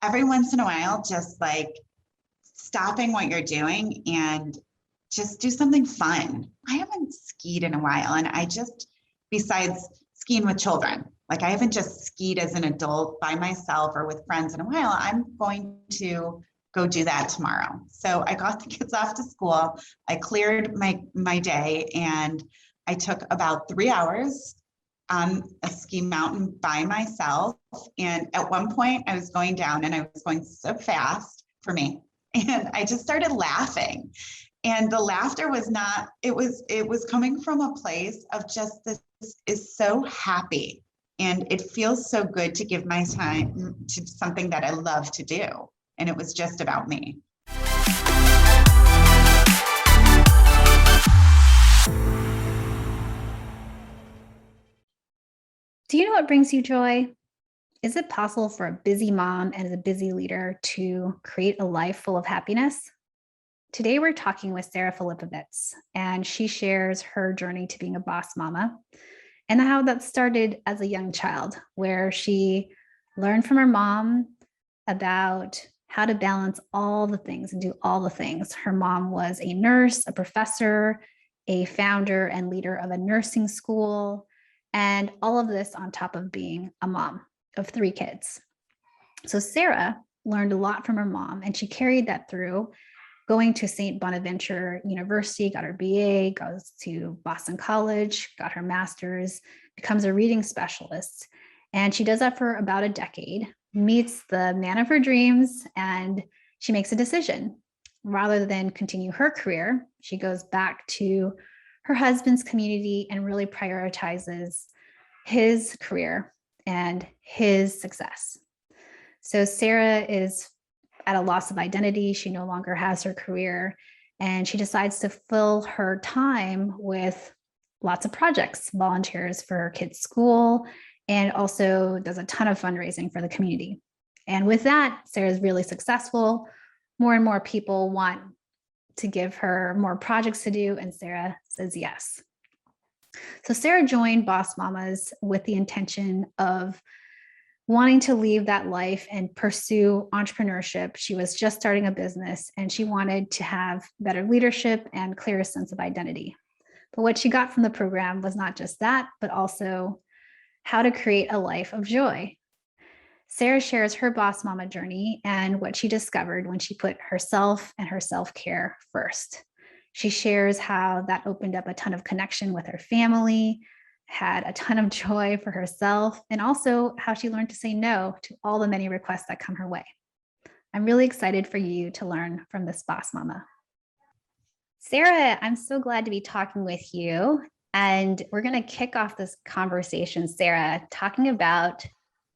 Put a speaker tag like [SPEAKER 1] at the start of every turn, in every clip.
[SPEAKER 1] every once in a while, just like stopping what you're doing and just do something fun. I haven't skied in a while, and besides skiing with children, like I haven't just skied as an adult by myself or with friends in a while. I'm going to go do that tomorrow. So I got the kids off to school. I cleared my day, and I took about 3 hours on a ski mountain by myself. And at one point I was going down, and I was going so fast for me. And I just started laughing. And the laughter was not, it was coming from a place of just, this is so happy. And it feels so good to give my time to something that I love to do. And it was just about me.
[SPEAKER 2] Do you know what brings you joy? Is it possible for a busy mom and a busy leader to create a life full of happiness? Today, we're talking with Sarah Filipovitz, and she shares her journey to being a boss mama and how that started as a young child, where she learned from her mom about how to balance all the things and do all the things. Her mom was a nurse, a professor, a founder and leader of a nursing school, and all of this on top of being a mom of 3 kids. So Sarah learned a lot from her mom, and she carried that through, going to St. Bonaventure University, got her BA, goes to Boston College, got her master's, becomes a reading specialist. And she does that for about a decade, meets the man of her dreams, and she makes a decision. Rather than continue her career, she goes back to her husband's community and really prioritizes his career and his success. So Sarah is at a loss of identity. She no longer has her career, and she decides to fill her time with lots of projects, volunteers for her kids' school, and also does a ton of fundraising for the community. And with that, Sarah's really successful. More and more people want to give her more projects to do, and Sarah says yes. So Sarah joined Boss Mamas with the intention of wanting to leave that life and pursue entrepreneurship. She was just starting a business, and she wanted to have better leadership and clearer sense of identity. But what she got from the program was not just that, but also how to create a life of joy. Sarah shares her boss mama journey and what she discovered when she put herself and her self-care first. She shares how that opened up a ton of connection with her family, had a ton of joy for herself, and also how she learned to say no to all the many requests that come her way. I'm really excited for you to learn from this boss mama. Sarah, I'm so glad to be talking with you. And we're going to kick off this conversation, Sarah, talking about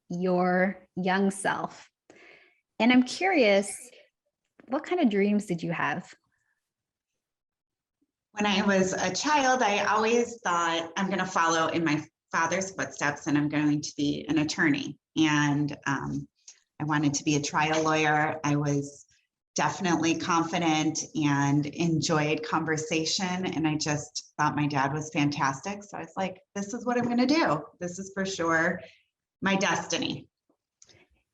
[SPEAKER 2] your young self. And I'm curious, what kind of dreams did you have?
[SPEAKER 1] When I was a child, I always thought I'm going to follow in my father's footsteps, and I'm going to be an attorney. And I wanted to be a trial lawyer. I was definitely confident and enjoyed conversation. And I just thought my dad was fantastic. So I was like, this is what I'm going to do. This is for sure my destiny.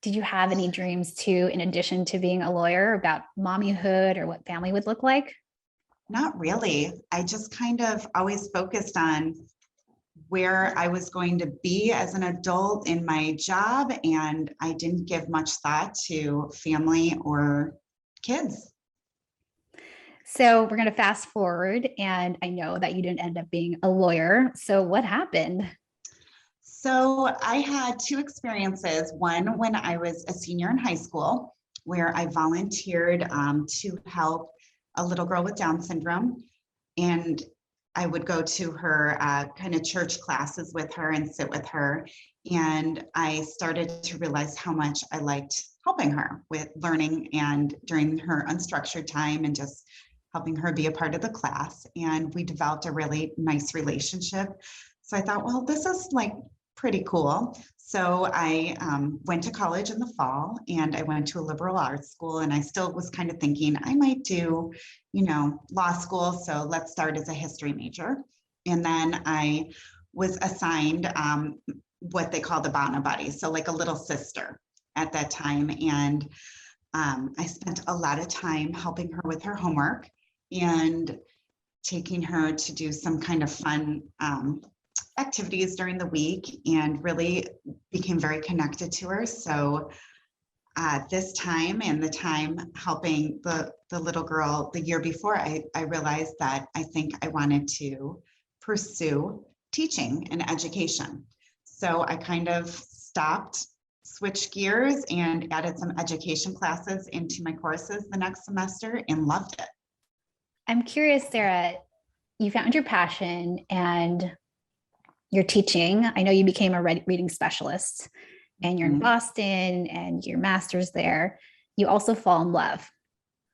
[SPEAKER 2] Did you have any dreams too, in addition to being a lawyer, about mommyhood or what family would look like?
[SPEAKER 1] Not really. I just kind of always focused on where I was going to be as an adult in my job, and I didn't give much thought to family or kids.
[SPEAKER 2] So we're going to fast forward, and I know that you didn't end up being a lawyer. So what happened?
[SPEAKER 1] So I had 2 experiences. One, when I was a senior in high school, where I volunteered to help a little girl with Down syndrome. And I would go to her kind of church classes with her and sit with her. And I started to realize how much I liked helping her with learning and during her unstructured time, and just helping her be a part of the class. And we developed a really nice relationship. So I thought, well, this is like pretty cool. So I went to college in the fall, and I went to a liberal arts school, and I still was kind of thinking I might do, law school. So let's start as a history major. And then I was assigned what they call the Bana Buddy. So like a little sister. at that time. And I spent a lot of time helping her with her homework and taking her to do some kind of fun activities during the week, and really became very connected to her. So this time and the time helping the little girl the year before, I realized that I think I wanted to pursue teaching and education. So I kind of stopped, switched gears, and added some education classes into my courses the next semester and loved it.
[SPEAKER 2] I'm curious, Sarah, you found your passion and you're teaching. I know you became a reading specialist and you're in Boston and your master's there. You also fall in love.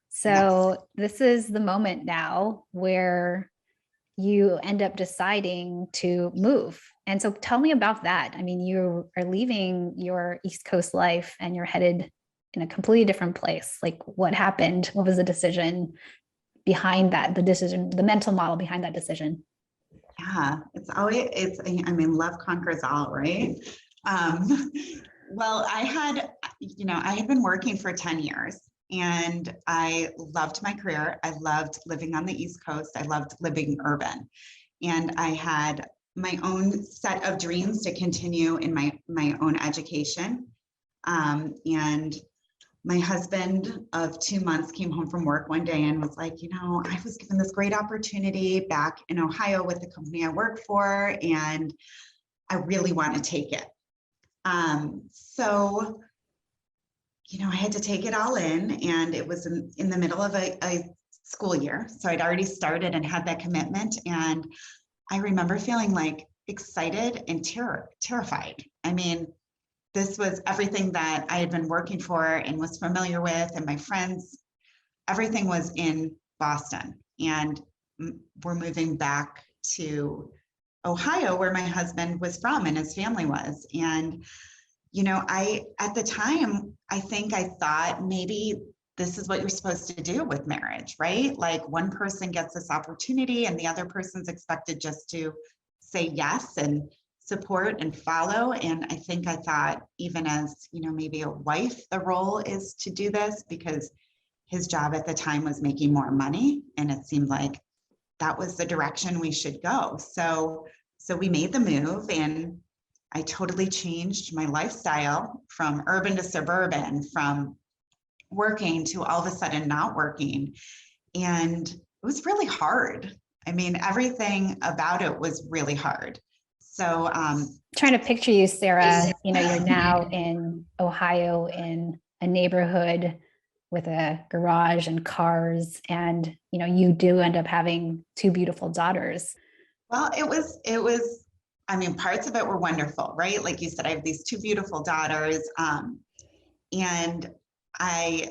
[SPEAKER 2] So this is the moment now where you end up deciding to move. And so tell me about that. I mean, you are leaving your East Coast life and you're headed in a completely different place. Like, what happened? What was the decision behind that, the decision, the mental model behind that decision?
[SPEAKER 1] Yeah, I mean, love conquers all, right? Well, I had been working for 10 years and I loved my career. I loved living on the East Coast. I loved living urban. And I had my own set of dreams to continue in my own education. And my husband of 2 months came home from work one day and was like, I was given this great opportunity back in Ohio with the company I work for, and I really want to take it. So, I had to take it all in, and it was in the middle of a school year. So I'd already started and had that commitment. And I remember feeling like excited and terrified. I mean, this was everything that I had been working for and was familiar with, and my friends, everything was in Boston. And we're moving back to Ohio, where my husband was from and his family was. And, at the time, I think I thought maybe this is what you're supposed to do with marriage, right? Like, one person gets this opportunity and the other person's expected just to say yes and support and follow. And I think I thought, even as, maybe a wife, the role is to do this, because his job at the time was making more money. And it seemed like that was the direction we should go. So we made the move, and I totally changed my lifestyle from urban to suburban, from working to all of a sudden not working. And it was really hard. I mean, everything about it was really hard. So
[SPEAKER 2] trying to picture you, Sarah, you're now in Ohio in a neighborhood with a garage and cars, and you do end up having two beautiful daughters.
[SPEAKER 1] Well, it was, I mean, parts of it were wonderful, right? Like you said, I have these two beautiful daughters, and I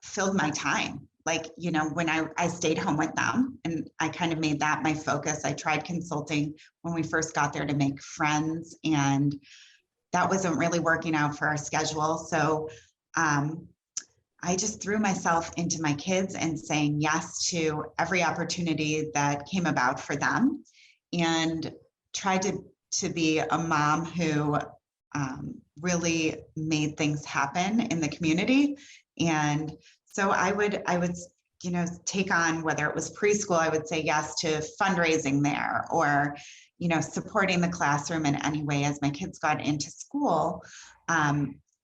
[SPEAKER 1] filled my time. Like, when I stayed home with them, and I kind of made that my focus. I tried consulting when we first got there to make friends, and that wasn't really working out for our schedule. So I just threw myself into my kids and saying yes to every opportunity that came about for them, and tried to be a mom who really made things happen in the community. And so I would, take on, whether it was preschool, I would say yes to fundraising there, or, supporting the classroom in any way as my kids got into school.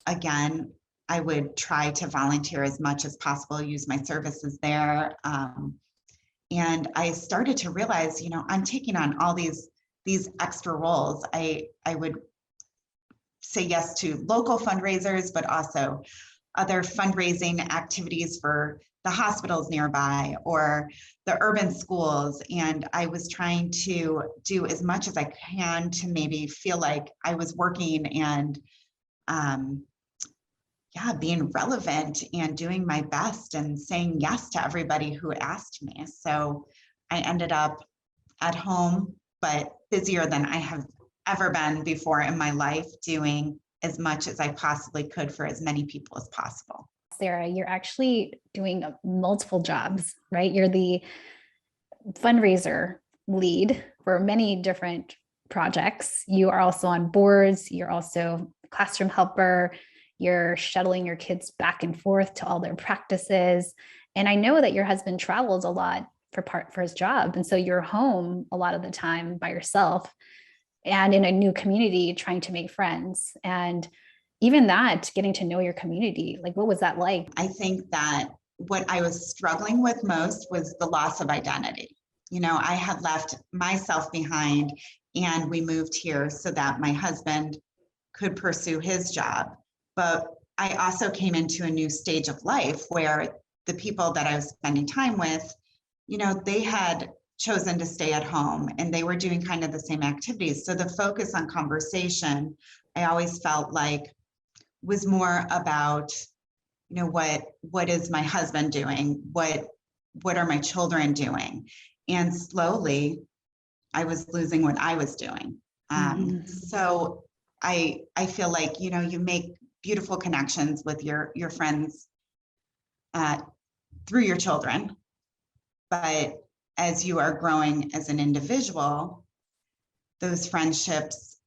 [SPEAKER 1] Again, I would try to volunteer as much as possible, use my services there. And I started to realize, I'm taking on all these extra roles. I would say yes to local fundraisers, but also other fundraising activities for the hospitals nearby or the urban schools. And I was trying to do as much as I can to maybe feel like I was working and being relevant and doing my best and saying yes to everybody who asked me. So I ended up at home, but busier than I have ever been before in my life, doing as much as I possibly could for as many people as possible.
[SPEAKER 2] Sarah, you're actually doing multiple jobs, right? You're the fundraiser lead for many different projects. You are also on boards. You're also classroom helper. You're shuttling your kids back and forth to all their practices. And I know that your husband travels a lot for his job. And so you're home a lot of the time by yourself and in a new community trying to make friends. And even that, getting to know your community, like what was that like?
[SPEAKER 1] I think that what I was struggling with most was the loss of identity. I had left myself behind and we moved here so that my husband could pursue his job. But I also came into a new stage of life where the people that I was spending time with, they had chosen to stay at home and they were doing kind of the same activities. So the focus on conversation, I always felt like was more about, what is my husband doing? What are my children doing? And slowly I was losing what I was doing. So I feel like, you make beautiful connections with your friends through your children. But as you are growing as an individual, those friendships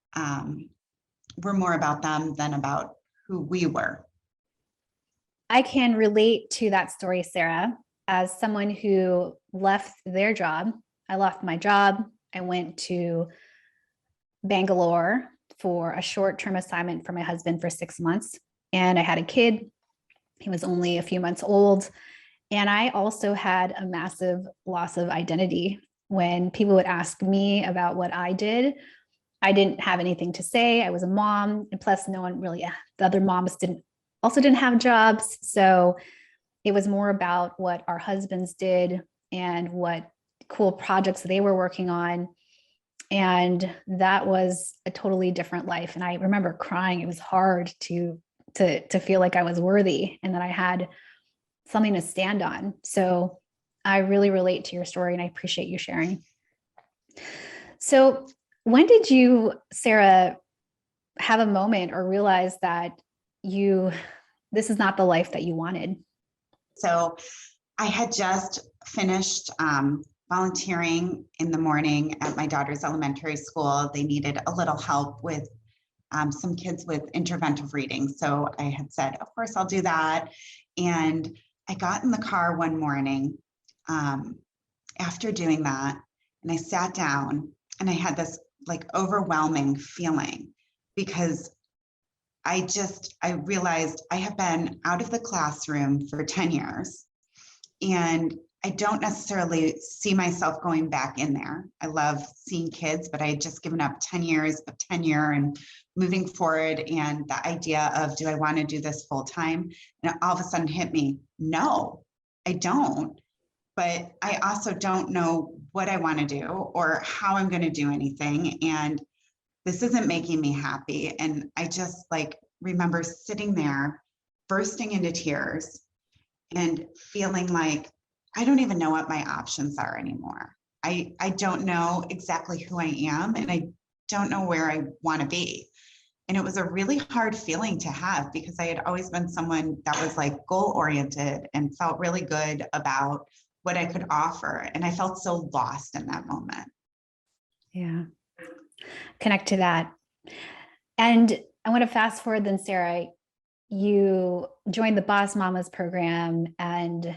[SPEAKER 1] were more about them than about who we were.
[SPEAKER 2] I can relate to that story, Sarah, as someone who left their job. I left my job. I went to Bangalore for a short-term assignment for my husband for 6 months. And I had a kid. He was only a few months old. And I also had a massive loss of identity. When people would ask me about what I did, I didn't have anything to say. I was a mom. And plus, no one really, the other moms didn't have jobs. So it was more about what our husbands did and what cool projects they were working on. And that was a totally different life. And I remember crying. It was hard to feel like I was worthy and that I had something to stand on. So I really relate to your story and I appreciate you sharing. So when did you, Sarah, have a moment or realize that this is not the life that you wanted?
[SPEAKER 1] So I had just finished volunteering in the morning at my daughter's elementary school. They needed a little help with some kids with interventive reading. So I had said, of course, I'll do that. And I got in the car one morning after doing that, and I sat down and I had this like overwhelming feeling because I realized I have been out of the classroom for 10 years and I don't necessarily see myself going back in there. I love seeing kids, but I had just given up 10 years of tenure and moving forward. And the idea of, do I want to do this full time? And it all of a sudden hit me, no, I don't. But I also don't know what I want to do or how I'm going to do anything. And this isn't making me happy. And I just remember sitting there, bursting into tears and feeling like, I don't even know what my options are anymore. I don't know exactly who I am and I don't know where I want to be. And it was a really hard feeling to have because I had always been someone that was goal oriented and felt really good about what I could offer. And I felt so lost in that moment.
[SPEAKER 2] Yeah. Connect to that. And I want to fast forward then, Sarah, you joined the Boss Mamas program and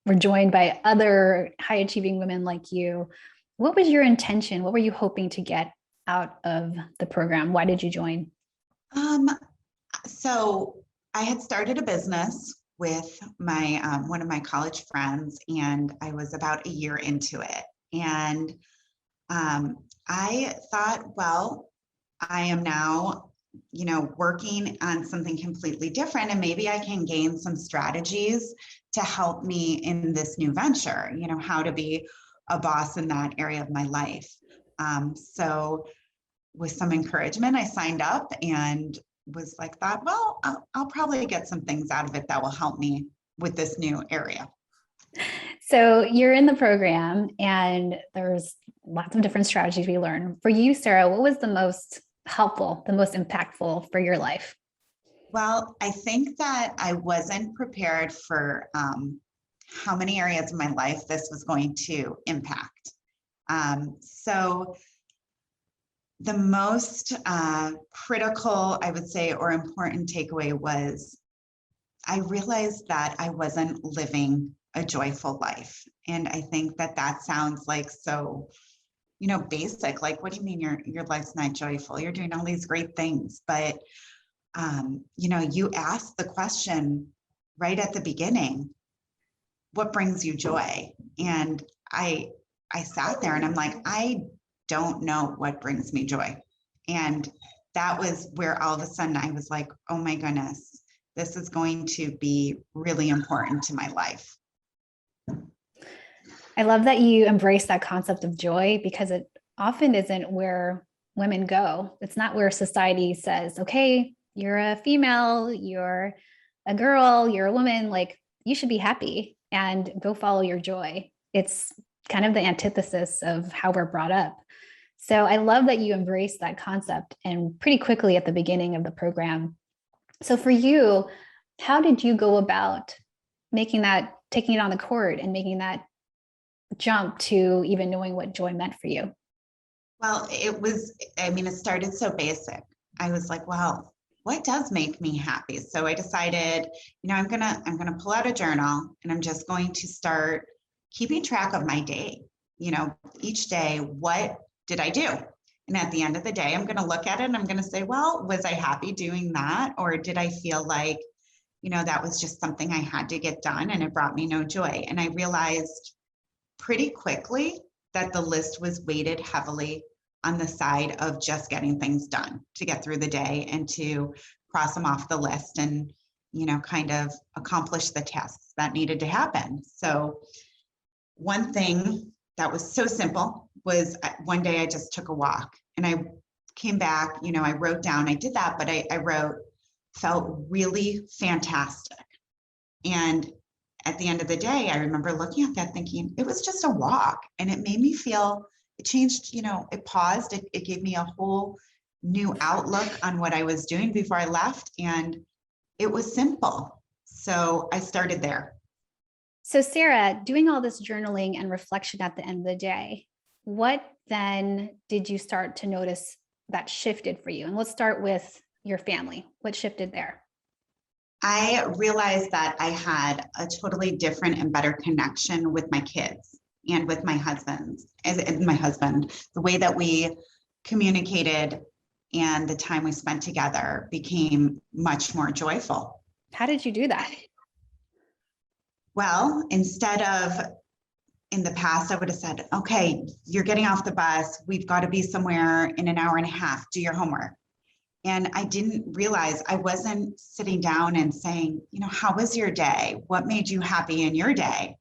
[SPEAKER 2] were joined by other high achieving women like you. What was your intention? What were you hoping to get out of the program? Why did you join?
[SPEAKER 1] So I had started a business with my one of my college friends, and I was about a year into it. And I thought, well, I am now, working on something completely different, and maybe I can gain some strategies to help me in this new venture, how to be a boss in that area of my life. So with some encouragement, I signed up and thought, well, I'll probably get some things out of it that will help me with this new area.
[SPEAKER 2] So you're in the program and there's lots of different strategies we learn. For you, Sarah, what was the most helpful, the most impactful for your life?
[SPEAKER 1] Well, I think that I wasn't prepared for how many areas of my life this was going to impact. So The most critical, I would say, or important takeaway was I realized that I wasn't living a joyful life. And I think that that sounds like so, basic. Like, what do you mean your life's not joyful? You're doing all these great things. But, you asked the question right at the beginning, what brings you joy? And I sat there and I'm like, I don't know what brings me joy. And that was where all of a sudden I was like, oh my goodness, this is going to be really important to my life.
[SPEAKER 2] I love that you embrace that concept of joy, because it often isn't where women go. It's not where society says, okay, you're a female, you're a girl, you're a woman, like you should be happy and go follow your joy. It's kind of the antithesis of how we're brought up. So I love that you embrace that concept, and pretty quickly at the beginning of the program. So for you, how did you go about taking it on the court and making that jump to even knowing what joy meant for you?
[SPEAKER 1] Well, it started so basic. I was like, well, what does make me happy? So I decided, I'm gonna pull out a journal and I'm just going to start keeping track of my day. Each day, what did I do? And at the end of the day, I'm going to look at it and I'm going to say, well, was I happy doing that? Or did I feel like, that was just something I had to get done and it brought me no joy? And I realized pretty quickly that the list was weighted heavily on the side of just getting things done to get through the day and to cross them off the list and, kind of accomplish the tasks that needed to happen. So one thing that was so simple was one day I just took a walk and I came back, I wrote down, I did that, but I wrote, felt really fantastic. And at the end of the day, I remember looking at that thinking it was just a walk, and it made me feel, it changed, it paused, it gave me a whole new outlook on what I was doing before I left. And it was simple. So I started there.
[SPEAKER 2] So Sarah, doing all this journaling and reflection at the end of the day, what then did you start to notice that shifted for you? And let's start with your family. What shifted there?
[SPEAKER 1] I realized that I had a totally different and better connection with my kids and with my husband. The way that we communicated and the time we spent together became much more joyful.
[SPEAKER 2] How did you do that?
[SPEAKER 1] Well, instead of in the past, I would have said, okay, you're getting off the bus. We've got to be somewhere in an hour and a half. Do your homework. And I didn't realize I wasn't sitting down and saying, how was your day? What made you happy in your day?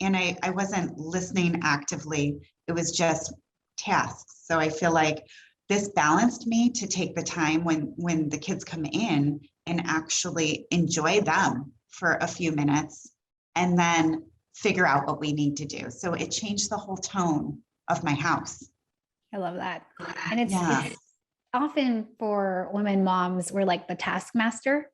[SPEAKER 1] And I wasn't listening actively. It was just tasks. So I feel like this balanced me to take the time when the kids come in and actually enjoy them for a few minutes and then figure out what we need to do. So it changed the whole tone of my house.
[SPEAKER 2] I love that. And it's often for women moms, we're like the taskmaster.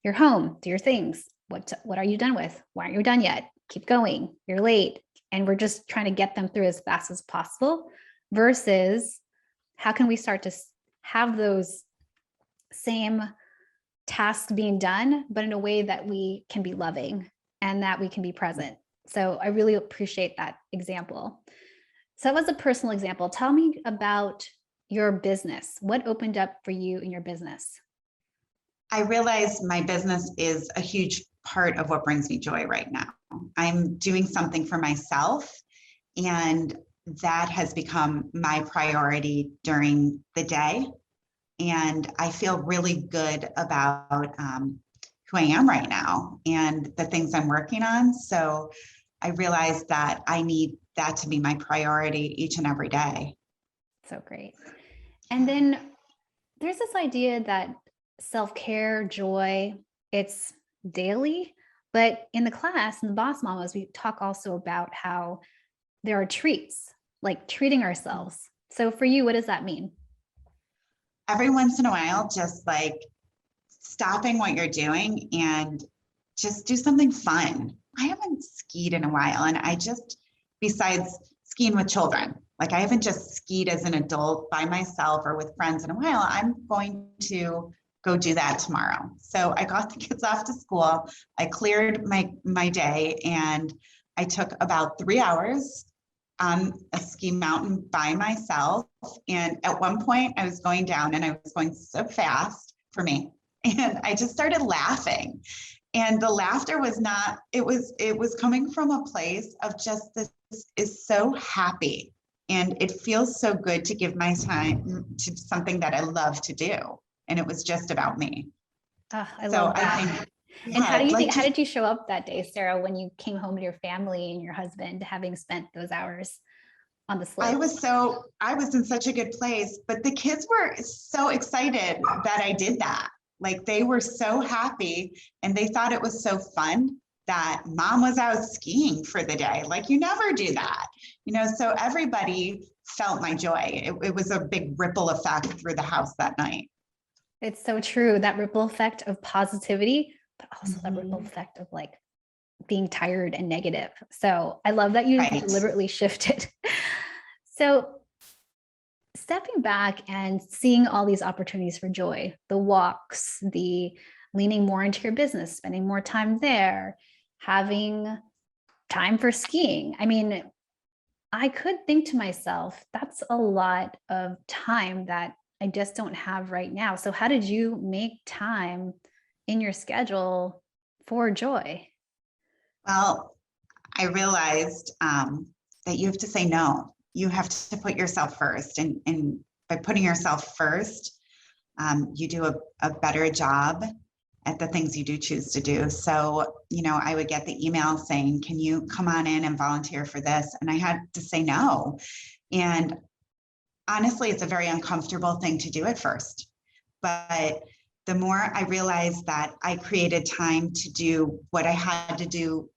[SPEAKER 2] You're home, do your things. What are you done with? Why aren't you done yet? Keep going. You're late. And we're just trying to get them through as fast as possible, versus how can we start to have those same tasks being done, but in a way that we can be loving and that we can be present. So I really appreciate that example. So that was a personal example. Tell me about your business. What opened up for you in your business?
[SPEAKER 1] I realize my business is a huge part of what brings me joy right now. I'm doing something for myself, and that has become my priority during the day. And I feel really good about who I am right now and the things I'm working on. So I realized that I need that to be my priority each and every day.
[SPEAKER 2] So great. And then there's this idea that self-care, joy, it's daily, but in the class, in the Boss Mamas, we talk also about how there are treats, like treating ourselves. So for you, what does that mean?
[SPEAKER 1] Every once in a while, just like stopping what you're doing and just do something fun. I haven't skied in a while, and besides skiing with children, Like I haven't just skied as an adult by myself or with friends in a while. I'm going to go do that tomorrow. So I got the kids off to school. I cleared my day and I took about 3 hours on a ski mountain by myself. And at one point I was going down and I was going so fast for me. And I just started laughing. And the laughter was not, it was coming from a place of just this is so happy. And it feels so good to give my time to something that I love to do. And it was just about me.
[SPEAKER 2] Oh, I
[SPEAKER 1] So
[SPEAKER 2] love
[SPEAKER 1] I
[SPEAKER 2] that.
[SPEAKER 1] think,
[SPEAKER 2] And how do you think, how
[SPEAKER 1] just,
[SPEAKER 2] did you show up that day, Sarah, when you came home to your family and your husband, having spent those hours on the
[SPEAKER 1] I
[SPEAKER 2] slope?
[SPEAKER 1] was in such a good place, but the kids were so excited that I did that. Like they were so happy and they thought it was so fun that mom was out skiing for the day. Like you never do that, so everybody felt my joy. It was a big ripple effect through the house that night.
[SPEAKER 2] It's so true. That ripple effect of positivity, but also that ripple
[SPEAKER 1] Mhm.
[SPEAKER 2] effect of like being tired and negative. So I love that you
[SPEAKER 1] Right.
[SPEAKER 2] deliberately shifted. So stepping back and seeing all these opportunities for joy, the walks, the leaning more into your business, spending more time there, having time for skiing. I mean, I could think to myself, that's a lot of time that I just don't have right now. So, how did you make time in your schedule for joy?
[SPEAKER 1] Well, I realized that you have to say no. You have to put yourself first. And by putting yourself first, you do a better job at the things you do choose to do. So, I would get the email saying, can you come on in and volunteer for this? And I had to say no. And honestly, it's a very uncomfortable thing to do at first. But the more I realized that I created time to do what I had to do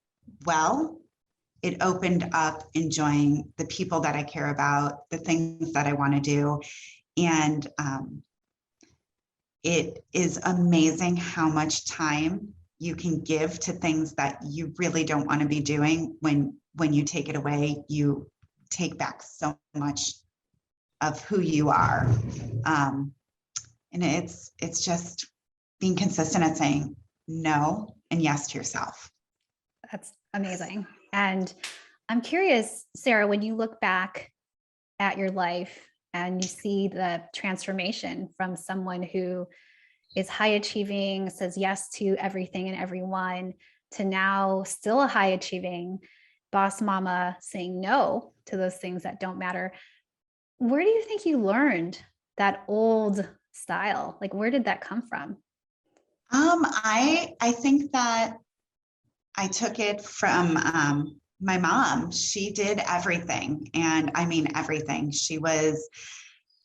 [SPEAKER 1] well, it opened up enjoying the people that I care about, the things that I want to do. And it is amazing how much time you can give to things that you really don't want to be doing. When you take it away, you take back so much of who you are. And it's just being consistent at saying no and yes to yourself.
[SPEAKER 2] That's amazing. And I'm curious, Sarah, when you look back at your life and you see the transformation from someone who is high achieving, says yes to everything and everyone, to now still a high achieving boss mama saying no to those things that don't matter. Where do you think you learned that old style? Like, where did that come from?
[SPEAKER 1] I think that I took it from my mom. She did everything, and I mean everything. She was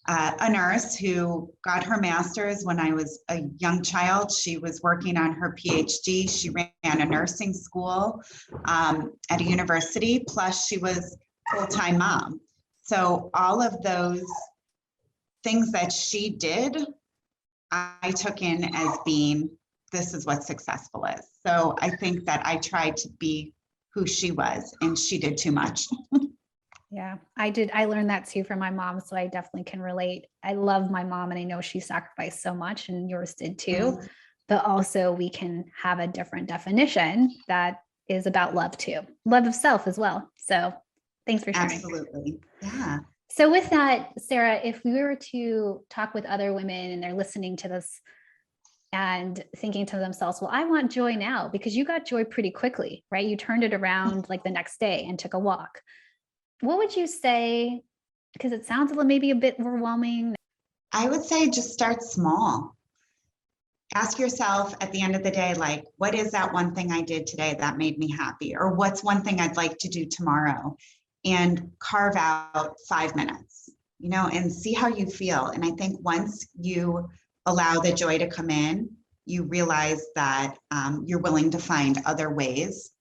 [SPEAKER 1] a nurse who got her master's when I was a young child. She was working on her PhD. She ran a nursing school at a university, plus she was full-time mom. So all of those things that she did, I took in as being, this is what successful is. So I think that I tried to be who she was, and she did too much.
[SPEAKER 2] Yeah, I did. I learned that too from my mom. So I definitely can relate. I love my mom and I know she sacrificed so much and yours did too. But also, we can have a different definition that is about love too, love of self as well. So thanks for sharing.
[SPEAKER 1] Absolutely. Yeah.
[SPEAKER 2] So, with that, Sarah, if we were to talk with other women and they're listening to this and thinking to themselves, well, I want joy now, because you got joy pretty quickly, right? You turned it around like the next day and took a walk. What would you say? Because it sounds maybe a bit overwhelming.
[SPEAKER 1] I would say just start small. Ask yourself at the end of the day, like, what is that one thing I did today that made me happy? Or what's one thing I'd like to do tomorrow? And carve out 5 minutes, and see how you feel. And I think once you allow the joy to come in, you realize that you're willing to find other ways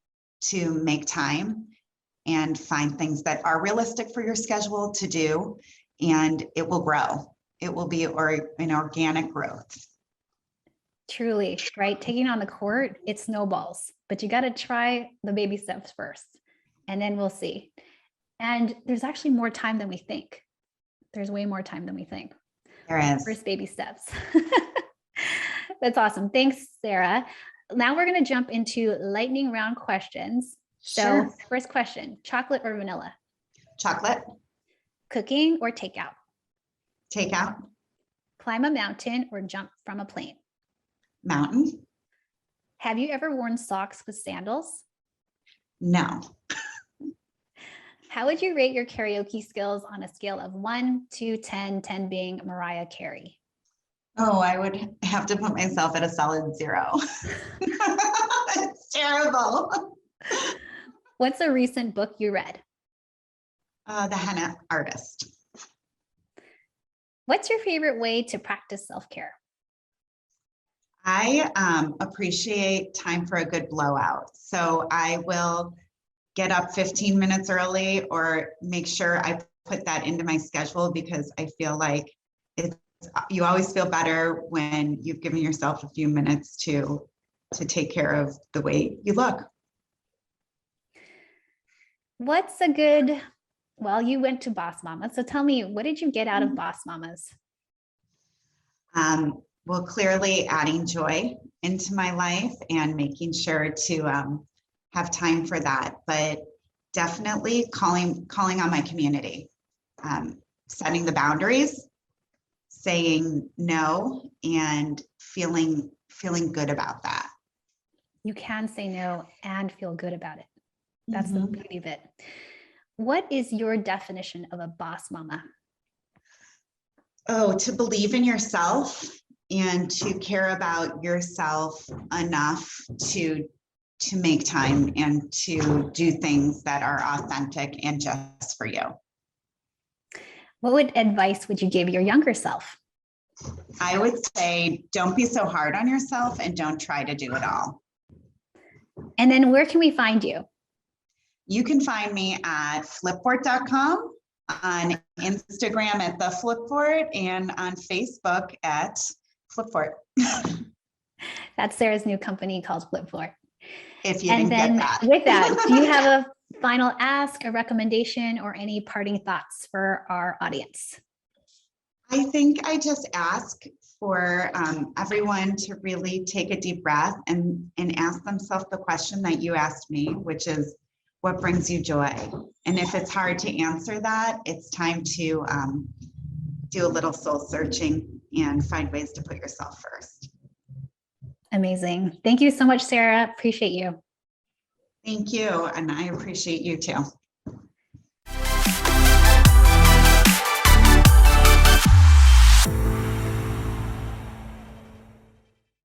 [SPEAKER 1] to make time and find things that are realistic for your schedule to do, and it will grow. It will be an organic growth.
[SPEAKER 2] Truly, right? Taking on the court, it snowballs, but you got to try the baby steps first, and then we'll see. And there's actually more time than we think. There's way more time than we think.
[SPEAKER 1] There is.
[SPEAKER 2] First baby steps. That's awesome. Thanks, Sarah. Now we're going to jump into lightning round questions.
[SPEAKER 1] Sure.
[SPEAKER 2] So first question, chocolate or vanilla?
[SPEAKER 1] Chocolate.
[SPEAKER 2] Cooking or takeout?
[SPEAKER 1] Takeout.
[SPEAKER 2] Climb a mountain or jump from a plane?
[SPEAKER 1] Mountain.
[SPEAKER 2] Have you ever worn socks with sandals?
[SPEAKER 1] No.
[SPEAKER 2] How would you rate your karaoke skills on a scale of 1 to 10, 10 being Mariah Carey?
[SPEAKER 1] Oh, I would have to put myself at a solid 0. It's terrible.
[SPEAKER 2] What's a recent book you read?
[SPEAKER 1] The Henna Artist.
[SPEAKER 2] What's your favorite way to practice self-care?
[SPEAKER 1] I appreciate time for a good blowout. So I will get up 15 minutes early or make sure I put that into my schedule, because I feel like you always feel better when you've given yourself a few minutes to take care of the way you look.
[SPEAKER 2] What's a good, well, you went to Boss Mama. So tell me, what did you get out of Boss Mamas?
[SPEAKER 1] Well, clearly adding joy into my life and making sure to have time for that, but definitely calling on my community, setting the boundaries, saying no, and feeling good about that.
[SPEAKER 2] You can say no and feel good about it. That's the beauty of it. What is your definition of a boss mama?
[SPEAKER 1] Oh, to believe in yourself and to care about yourself enough to make time and to do things that are authentic and just for you.
[SPEAKER 2] What advice would you give your younger self?
[SPEAKER 1] I would say, don't be so hard on yourself and don't try to do it all.
[SPEAKER 2] And then where can we find you?
[SPEAKER 1] You can find me at flipfort.com, on Instagram at the Flipfort, and on Facebook at Flipfort.
[SPEAKER 2] That's Sarah's new company called Flipfort.
[SPEAKER 1] If you
[SPEAKER 2] And
[SPEAKER 1] didn't
[SPEAKER 2] then
[SPEAKER 1] get that.
[SPEAKER 2] with that, do you have a final ask, a recommendation, or any parting thoughts for our audience?
[SPEAKER 1] I think I just ask for everyone to really take a deep breath and ask themselves the question that you asked me, which is, what brings you joy? And if it's hard to answer that, it's time to do a little soul searching and find ways to put yourself first.
[SPEAKER 2] Amazing. Thank you so much, Sarah. Appreciate you.
[SPEAKER 1] Thank you. And I appreciate you too.